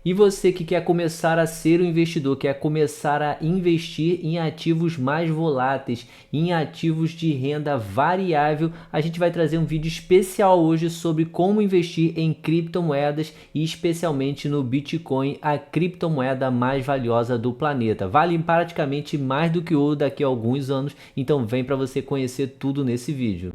E você que quer começar a ser um investidor, quer começar a investir em ativos mais voláteis, em ativos de renda variável, a gente vai trazer um vídeo especial hoje sobre como investir em criptomoedas e especialmente no Bitcoin, a criptomoeda mais valiosa do planeta. Vale praticamente mais do que ouro daqui a alguns anos, então vem para você conhecer tudo nesse vídeo.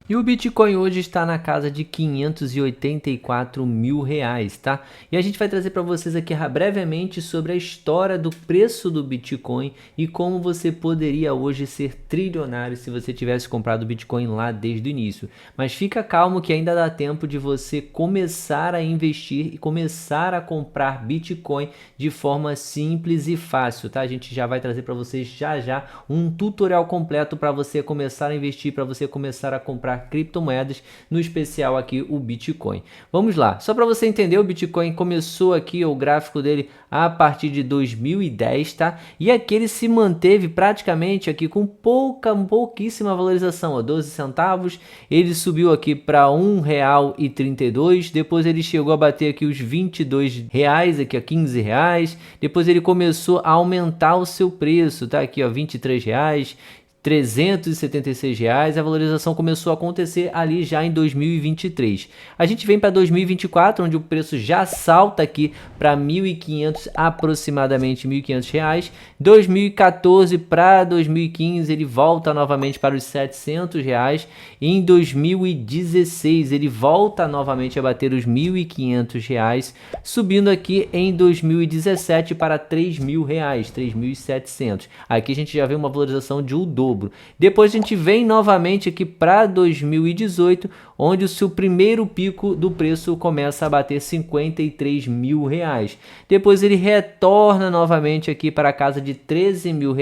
E o Bitcoin hoje está na casa de 584 mil reais, tá? E a gente vai trazer para vocês aqui brevemente sobre a história do preço do Bitcoin e como você poderia hoje ser trilionário se você tivesse comprado o Bitcoin lá desde o início. Mas fica calmo que ainda dá tempo de você começar a investir e começar a comprar Bitcoin de forma simples e fácil, tá? A gente já vai trazer para vocês já um tutorial completo para você começar a investir, para você começar a comprar criptomoedas, no especial aqui o Bitcoin. Vamos lá, só para você entender, o Bitcoin começou aqui o gráfico dele a partir de 2010, tá? E aqui ele se manteve praticamente aqui com pouquíssima valorização, ó, 12 centavos, ele subiu aqui para R$ 1,32, depois ele chegou a bater aqui os R$ 22, aqui a R$ 15, depois ele começou a aumentar o seu preço, tá? Aqui ó, R$ 23, R$ 376, a valorização começou a acontecer ali já em 2023. A gente vem para 2024, onde o preço já salta aqui para 1.500, aproximadamente R$ 1.500. 2014 para 2015 ele volta novamente para os R$ 700. Em 2016 ele volta novamente a bater os R$ 1.500, subindo aqui em 2017 para R$ 3.000, 3.700. Aqui a gente já vê uma valorização de um dobro. Depois a gente vem novamente aqui para 2018, onde o seu primeiro pico do preço começa a bater R$ 53 mil. Depois ele retorna novamente aqui para a casa de R$ 13 mil,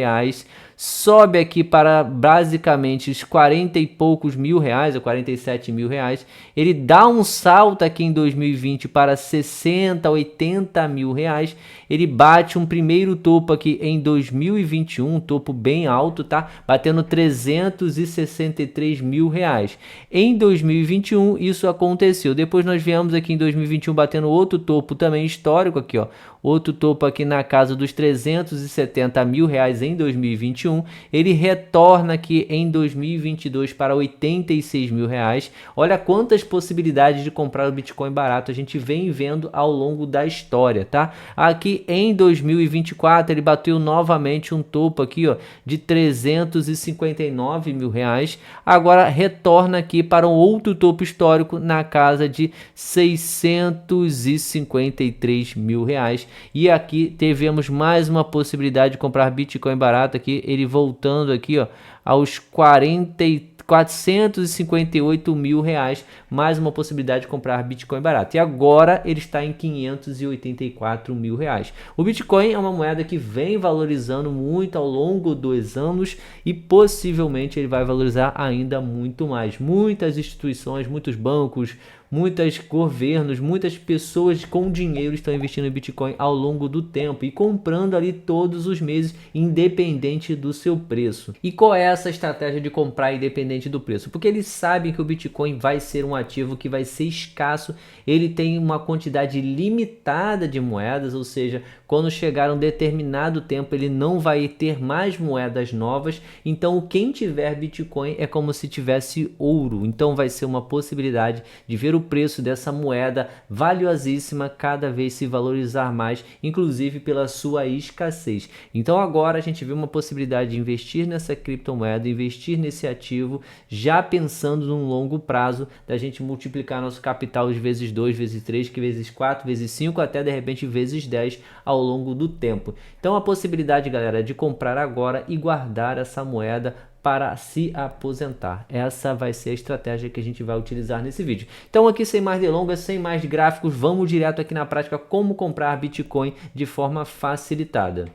sobe aqui para basicamente os 40 e poucos mil reais, ou 47 mil reais. Ele dá um salto aqui em 2020 para 60, 80 mil reais. Ele bate um primeiro topo aqui em 2021, um topo bem alto, tá? Batendo 363 mil reais. Em 2021 isso aconteceu. Depois nós viemos aqui em 2021 batendo outro topo também histórico aqui, ó. Outro topo aqui na casa dos 370 mil reais em 2021. Ele retorna aqui em 2022 para 86 mil reais. Olha quantas possibilidades de comprar o Bitcoin barato a gente vem vendo ao longo da história, tá? Aqui em 2024 ele bateu novamente um topo aqui, ó, de 359 mil reais. Agora retorna aqui para um outro topo histórico na casa de 653 mil reais. E aqui tivemos mais uma possibilidade de comprar Bitcoin barato aqui, ele voltando aqui, ó, aos 458 mil reais, mais uma possibilidade de comprar Bitcoin barato. E agora ele está em 584 mil reais. O Bitcoin é uma moeda que vem valorizando muito ao longo dos anos e possivelmente ele vai valorizar ainda muito mais. Muitas instituições, muitos bancos, muitos governos, muitas pessoas com dinheiro estão investindo em Bitcoin ao longo do tempo e comprando ali todos os meses, independente do seu preço. E qual é essa estratégia de comprar independente do preço? Porque eles sabem que o Bitcoin vai ser um ativo que vai ser escasso, ele tem uma quantidade limitada de moedas, ou seja, quando chegar um determinado tempo ele não vai ter mais moedas novas, então quem tiver Bitcoin é como se tivesse ouro, então vai ser uma possibilidade de ver o preço dessa moeda valiosíssima cada vez se valorizar mais, inclusive pela sua escassez. Então agora a gente vê uma possibilidade de investir nessa criptomoeda, investir nesse ativo, já pensando num longo prazo, da gente multiplicar nosso capital vezes 2, vezes 3, que vezes 4, vezes 5, até de repente vezes 10 ao longo do tempo. Então a possibilidade, galera, é de comprar agora e guardar essa moeda para se aposentar. Essa vai ser a estratégia que a gente vai utilizar nesse vídeo. Então aqui, sem mais delongas, sem mais gráficos, vamos direto aqui na prática como comprar Bitcoin de forma facilitada.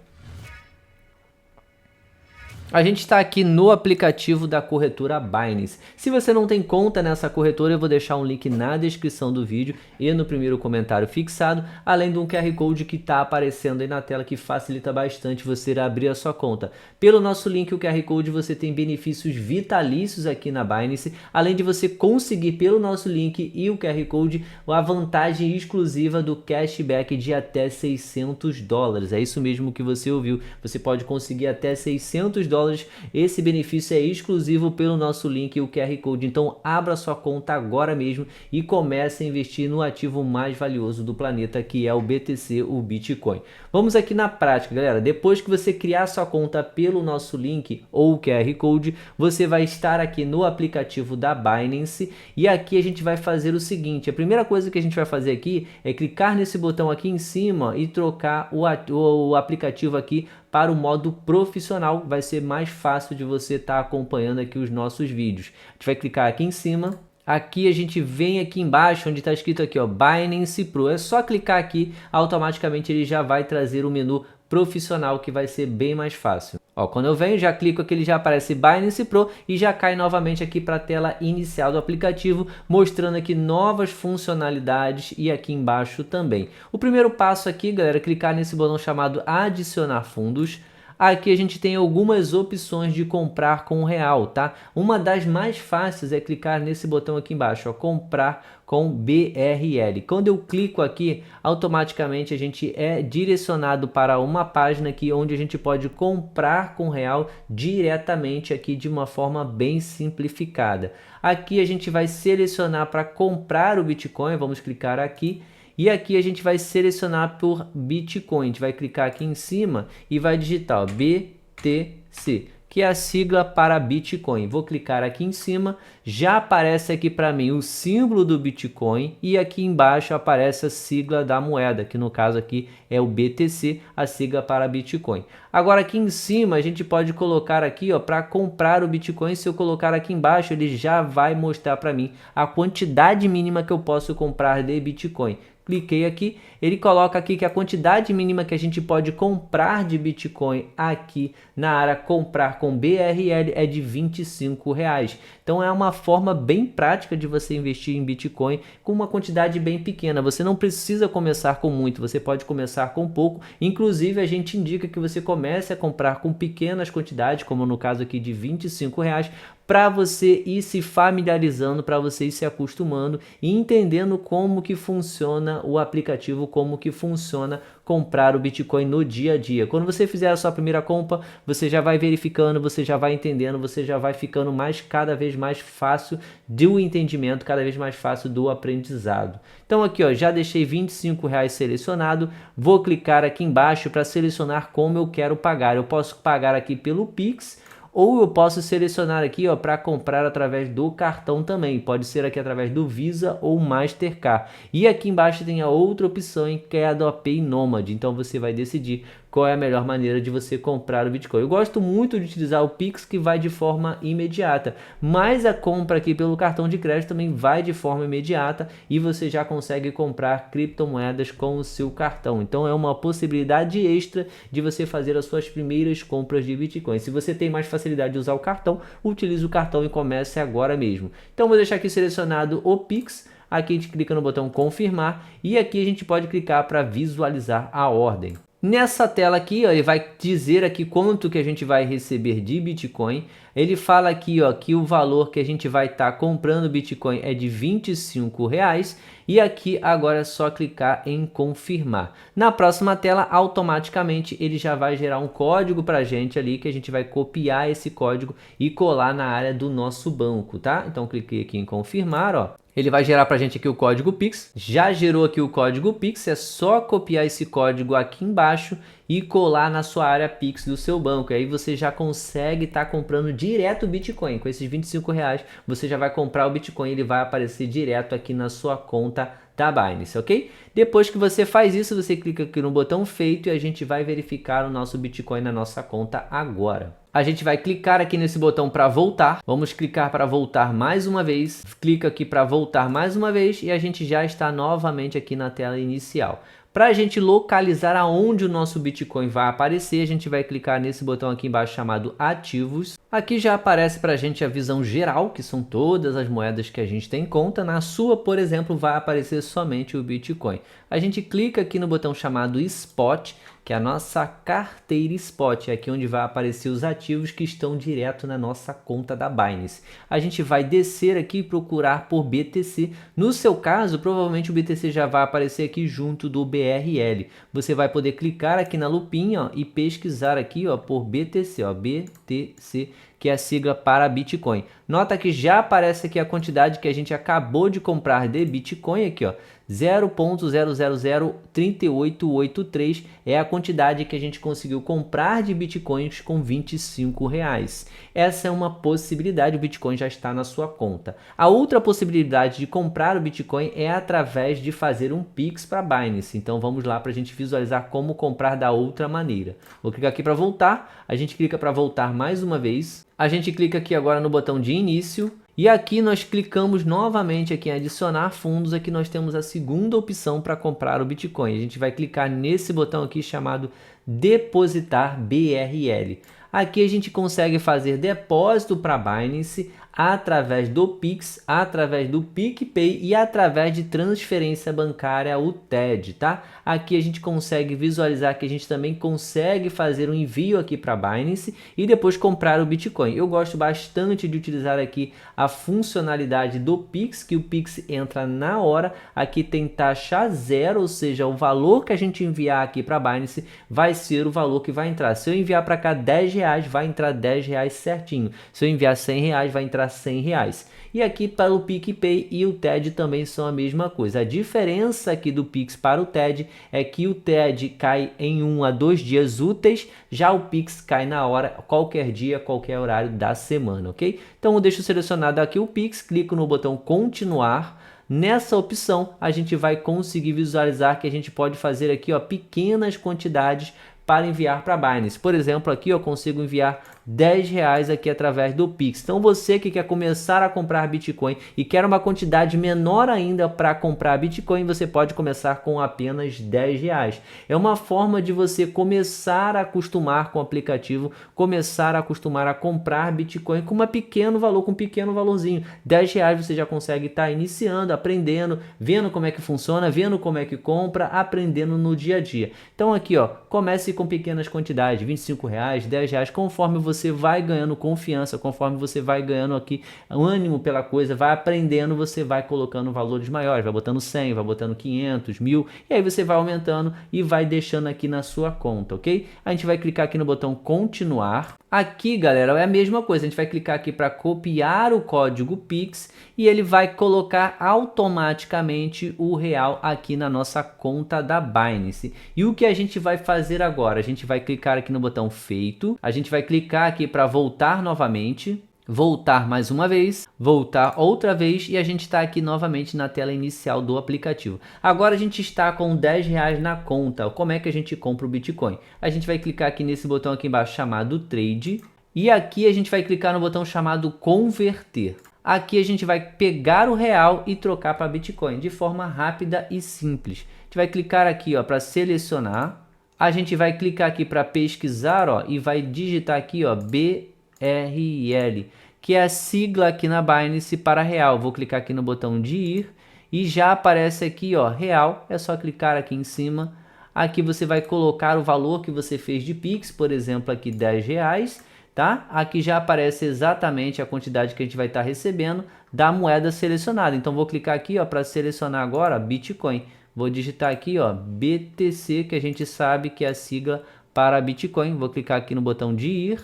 A gente está aqui no aplicativo da corretora Binance. Se você não tem conta nessa corretora, eu vou deixar um link na descrição do vídeo e no primeiro comentário fixado, além de um QR Code que está aparecendo aí na tela que facilita bastante você abrir a sua conta. Pelo nosso link, o QR Code, você tem benefícios vitalícios aqui na Binance, além de você conseguir pelo nosso link e o QR Code a vantagem exclusiva do cashback de até $600. É isso mesmo que você ouviu. Você pode conseguir até $600. Esse benefício é exclusivo pelo nosso link e o QR Code. Então abra sua conta agora mesmo e comece a investir no ativo mais valioso do planeta, que é o BTC, o Bitcoin. Vamos aqui na prática, galera. Depois que você criar sua conta pelo nosso link ou o QR Code, você vai estar aqui no aplicativo da Binance e aqui a gente vai fazer o seguinte: a primeira coisa que a gente vai fazer aqui é clicar nesse botão aqui em cima e trocar o aplicativo aqui para o modo profissional. Vai ser mais fácil de você estar acompanhando aqui os nossos vídeos. A gente vai clicar aqui em cima. Aqui a gente vem aqui embaixo onde está escrito aqui, ó, Binance Pro. É só clicar aqui, automaticamente ele já vai trazer o menu profissional, que vai ser bem mais fácil. Ó, quando eu venho, já clico aqui, ele já aparece Binance Pro e já cai novamente aqui para a tela inicial do aplicativo, mostrando aqui novas funcionalidades e aqui embaixo também. O primeiro passo aqui, galera, é clicar nesse botão chamado adicionar fundos. Aqui a gente tem algumas opções de comprar com real, tá? Uma das mais fáceis é clicar nesse botão aqui embaixo, ó, comprar com BRL. Quando eu clico aqui, automaticamente a gente é direcionado para uma página aqui onde a gente pode comprar com real diretamente aqui de uma forma bem simplificada. Aqui a gente vai selecionar para comprar o Bitcoin, vamos clicar aqui. E aqui a gente vai selecionar por Bitcoin, a gente vai clicar aqui em cima e vai digitar, ó, BTC, que é a sigla para Bitcoin. Vou clicar aqui em cima, já aparece aqui para mim o símbolo do Bitcoin e aqui embaixo aparece a sigla da moeda, que no caso aqui é o BTC, a sigla para Bitcoin. Agora aqui em cima a gente pode colocar aqui, ó, para comprar o Bitcoin. Se eu colocar aqui embaixo, ele já vai mostrar para mim a quantidade mínima que eu posso comprar de Bitcoin. Cliquei aqui, ele coloca aqui que a quantidade mínima que a gente pode comprar de Bitcoin aqui na área comprar com BRL é de R$25. Então é uma forma bem prática de você investir em Bitcoin com uma quantidade bem pequena. Você não precisa começar com muito, você pode começar com pouco. Inclusive a gente indica que você comece a comprar com pequenas quantidades, como no caso aqui de R$25, para você ir se familiarizando, para você ir se acostumando e entendendo como que funciona o aplicativo, como que funciona comprar o Bitcoin no dia a dia. Quando você fizer a sua primeira compra, você já vai verificando, você já vai entendendo, você já vai ficando cada vez mais fácil do entendimento, cada vez mais fácil do aprendizado. Então aqui, ó, já deixei R$25 selecionado, vou clicar aqui embaixo para selecionar como eu quero pagar. Eu posso pagar aqui pelo Pix, ou eu posso selecionar aqui, ó, para comprar através do cartão também. Pode ser aqui através do Visa ou Mastercard. E aqui embaixo tem a outra opção, que é a do Pay Nomad. Então você vai decidir qual é a melhor maneira de você comprar o Bitcoin. Eu gosto muito de utilizar o Pix, que vai de forma imediata, mas a compra aqui pelo cartão de crédito também vai de forma imediata e você já consegue comprar criptomoedas com o seu cartão. Então é uma possibilidade extra de você fazer as suas primeiras compras de Bitcoin. Se você tem mais facilidade de usar o cartão, utilize o cartão e comece agora mesmo. Então vou deixar aqui selecionado o Pix. Aqui a gente clica no botão confirmar e aqui a gente pode clicar para visualizar a ordem. Nessa tela aqui, ó, ele vai dizer aqui quanto que a gente vai receber de Bitcoin. Ele fala aqui, ó, que o valor que a gente vai estar comprando Bitcoin é de R$25. E aqui agora é só clicar em confirmar. Na próxima tela, automaticamente ele já vai gerar um código para a gente ali, que a gente vai copiar esse código e colar na área do nosso banco, tá? Então cliquei aqui em confirmar, ó. Ele vai gerar para a gente aqui o código Pix. Já gerou aqui o código Pix, é só copiar esse código aqui embaixo e colar na sua área Pix do seu banco. E aí você já consegue estar comprando direto o Bitcoin. Com esses R$25, você já vai comprar o Bitcoin, ele vai aparecer direto aqui na sua conta da Binance, ok? Depois que você faz isso, você clica aqui no botão feito e a gente vai verificar o nosso Bitcoin na nossa conta agora. A gente vai clicar aqui nesse botão para voltar. Vamos clicar para voltar mais uma vez. Clica aqui para voltar mais uma vez e a gente já está novamente aqui na tela inicial. Para a gente localizar aonde o nosso Bitcoin vai aparecer, a gente vai clicar nesse botão aqui embaixo chamado Ativos. Aqui já aparece para a gente a visão geral, que são todas as moedas que a gente tem em conta. Na sua, por exemplo, vai aparecer somente o Bitcoin. A gente clica aqui no botão chamado Spot, que é a nossa carteira Spot, é aqui onde vai aparecer os ativos que estão direto na nossa conta da Binance. A gente vai descer aqui e procurar por BTC. No seu caso, provavelmente o BTC já vai aparecer aqui junto do BRL. Você vai poder clicar aqui na lupinha, ó, e pesquisar aqui, ó, por BTC, ó, BTC, que é a sigla para Bitcoin. Nota que já aparece aqui a quantidade que a gente acabou de comprar de Bitcoin aqui, ó, 0.0003883 é a quantidade que a gente conseguiu comprar de Bitcoins com R$25. Essa é uma possibilidade, o Bitcoin já está na sua conta. A outra possibilidade de comprar o Bitcoin é através de fazer um Pix para a Binance. Então vamos lá para a gente visualizar como comprar da outra maneira. Vou clicar aqui para voltar, a gente clica para voltar mais uma vez. A gente clica aqui agora no botão de início. E aqui nós clicamos novamente aqui em adicionar fundos, aqui nós temos a segunda opção para comprar o Bitcoin. A gente vai clicar nesse botão aqui chamado depositar BRL. Aqui a gente consegue fazer depósito para a Binance através do Pix, através do PicPay e através de transferência bancária, o TED, tá? Aqui a gente consegue visualizar que a gente também consegue fazer um envio aqui para a Binance e depois comprar o Bitcoin. Eu gosto bastante de utilizar aqui a funcionalidade do Pix, que o Pix entra na hora. Aqui tem taxa zero, ou seja, o valor que a gente enviar aqui para a Binance vai ser o valor que vai entrar. Se eu enviar para cá R$10, vai entrar R$10 certinho. Se eu enviar R$100, vai entrar R$100. E aqui para o PicPay e o TED também são a mesma coisa. A diferença aqui do Pix para o TED é que o TED cai em 1 a 2 dias úteis, já o Pix cai na hora, qualquer dia, qualquer horário da semana, ok? Então eu deixo selecionado aqui o Pix, clico no botão continuar. Nessa opção a gente vai conseguir visualizar que a gente pode fazer aqui, ó, pequenas quantidades para enviar para a Binance. Por exemplo, aqui eu consigo enviar R$10 aqui através do Pix. Então você que quer começar a comprar Bitcoin e quer uma quantidade menor ainda para comprar Bitcoin, você pode começar com apenas R$10. É uma forma de você começar a acostumar com o aplicativo, começar a acostumar a comprar Bitcoin com um pequeno valor, com um pequeno valorzinho. R$10 você já consegue estar iniciando, aprendendo, vendo como é que funciona, vendo como é que compra, aprendendo no dia a dia. Então aqui, ó, comece com pequenas quantidades, R$25, R$10, conforme você vai ganhando confiança, conforme você vai ganhando aqui ânimo pela coisa, vai aprendendo, você vai colocando valores maiores, vai botando 100, vai botando 500, 1000, e aí você vai aumentando e vai deixando aqui na sua conta, ok? A gente vai clicar aqui no botão continuar. Aqui, galera, é a mesma coisa, a gente vai clicar aqui para copiar o código Pix e ele vai colocar automaticamente o real aqui na nossa conta da Binance. E o que a gente vai fazer agora? A gente vai clicar aqui no botão feito, a gente vai clicar aqui para voltar novamente, voltar mais uma vez, voltar outra vez e a gente está aqui novamente na tela inicial do aplicativo. Agora a gente está com R$10 na conta. Como é que a gente compra o Bitcoin? A gente vai clicar aqui nesse botão aqui embaixo chamado Trade e aqui a gente vai clicar no botão chamado Converter. Aqui a gente vai pegar o real e trocar para Bitcoin de forma rápida e simples. A gente vai clicar aqui, ó, para selecionar. A gente vai clicar aqui para pesquisar, ó, e vai digitar aqui, ó, BRL, que é a sigla aqui na Binance para real. Vou clicar aqui no botão de ir e já aparece aqui, ó, real. É só clicar aqui em cima. Aqui você vai colocar o valor que você fez de Pix, por exemplo, aqui R$10, tá? Aqui já aparece exatamente a quantidade que a gente vai estar recebendo da moeda selecionada. Então vou clicar aqui, ó, para selecionar agora Bitcoin. Vou digitar aqui, ó, BTC, que a gente sabe que é a sigla para Bitcoin. Vou clicar aqui no botão de ir.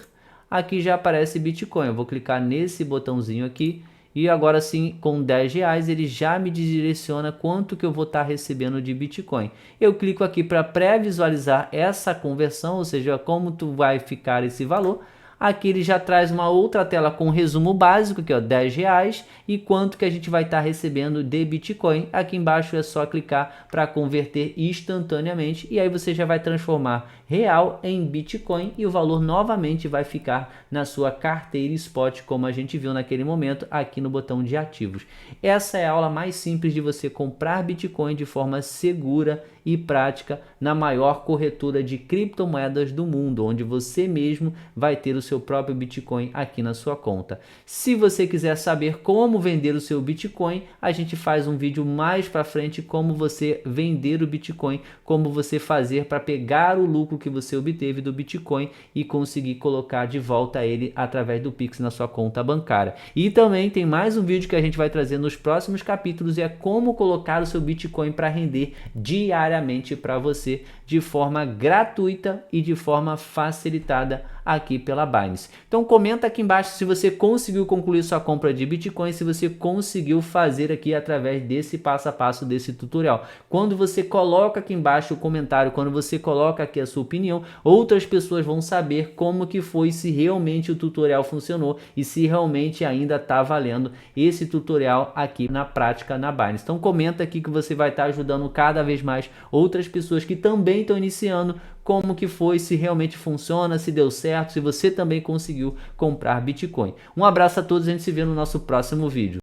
Aqui já aparece Bitcoin. Eu vou clicar nesse botãozinho aqui. E agora sim, com R$10, ele já me direciona quanto que eu vou estar recebendo de Bitcoin. Eu clico aqui para pré-visualizar essa conversão, ou seja, como tu vai ficar esse valor. Aqui ele já traz uma outra tela com resumo básico, que é R$10, e quanto que a gente vai estar recebendo de Bitcoin. Aqui embaixo é só clicar para converter instantaneamente, e aí você já vai transformar real em Bitcoin e o valor novamente vai ficar na sua carteira spot, como a gente viu naquele momento aqui no botão de ativos. Essa é a aula mais simples de você comprar Bitcoin de forma segura e prática na maior corretora de criptomoedas do mundo, onde você mesmo vai ter o seu próprio Bitcoin aqui na sua conta. Se você quiser saber como vender o seu Bitcoin, a gente faz um vídeo mais para frente como você vender o Bitcoin, como você fazer para pegar o lucro que você obteve do Bitcoin e conseguir colocar de volta ele através do Pix na sua conta bancária. E também tem mais um vídeo que a gente vai trazer nos próximos capítulos, e é como colocar o seu Bitcoin para render diariamente para você de forma gratuita e de forma facilitada aqui pela Binance. Então comenta aqui embaixo se você conseguiu concluir sua compra de Bitcoin, se você conseguiu fazer aqui através desse passo a passo desse tutorial. Quando você coloca aqui embaixo o comentário, quando você coloca aqui a sua opinião, outras pessoas vão saber como que foi, se realmente o tutorial funcionou e se realmente ainda está valendo esse tutorial aqui na prática na Binance. Então comenta aqui que você vai estar ajudando cada vez mais outras pessoas que também estão iniciando, como que foi, se realmente funciona, se deu certo, se você também conseguiu comprar Bitcoin. Um abraço a todos, a gente se vê no nosso próximo vídeo.